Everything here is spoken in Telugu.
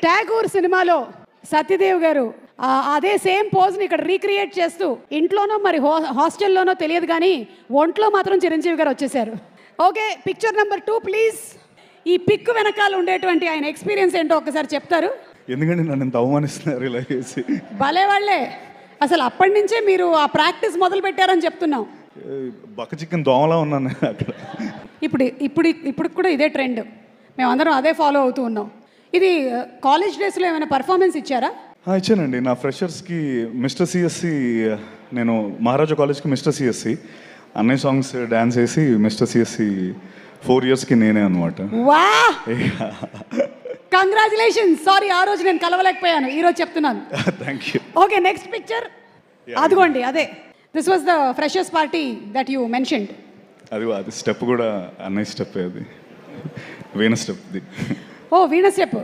ట్యాగూర్ సినిమాలో సత్యదేవ్ గారు అదే సేమ్ పోజ్ని ఇక్కడ రీక్రియేట్ చేస్తూ ఇంట్లోనో మరి హాస్టల్లోనో తెలియదు కానీ ఒంట్లో మాత్రం చిరంజీవి గారు వచ్చేసారు. Okay, picture number 2 please. ఈ పిక్ వెనకాల ఉండేటువంటి ఆయన ఎక్స్పీరియన్స్ ఏంటో ఒకసారి చెప్తారు? ఎందుకంటే నన్ను ఇంత అవమానిస్తున్నారు ఇలా చేసి. భలే వాళ్ళే, అసలు అప్పటి నుంచే మీరు ఆ ప్రాక్టీస్ మొదలు పెట్టారని చెప్తున్నాం. బక్క చికెన్ దోమలా ఉన్నాను అక్కడ. ఇప్పుడు కూడా ఇదే ట్రెండ్, మేమందరం అదే ఫాలో అవుతూ ఉన్నాం. ఇది కాలేజ్ డేస్లో ఏమైనా పర్ఫార్మెన్స్ ఇచ్చారా? ఇచ్చానండి. నా ఫ్రెషర్స్కి మిస్టర్ సిఎస్సి, నేను మహారాజా కాలేజ్కి మిస్టర్ సిఎస్సి అన్నయ్య సాంగ్స్ డ్యాన్స్ వేసి మిస్టర్ సిఎస్సి 4 ఇయర్స్కి నేనే అనమాట. వా, కంగ్రాచులేషన్స్. సారీ, ఆ రోజు నేను కలవలేకపోయాను, ఈరోజు చెప్తున్నాను. Thank you. Okay, next picture అదిగోండి, అదే. This was the freshers party that you mentioned. అది స్టెప్ కూడా అన్నయ్య స్టెప్, అది వీణ స్టెప్. ఓ, వీణ స్టెప్.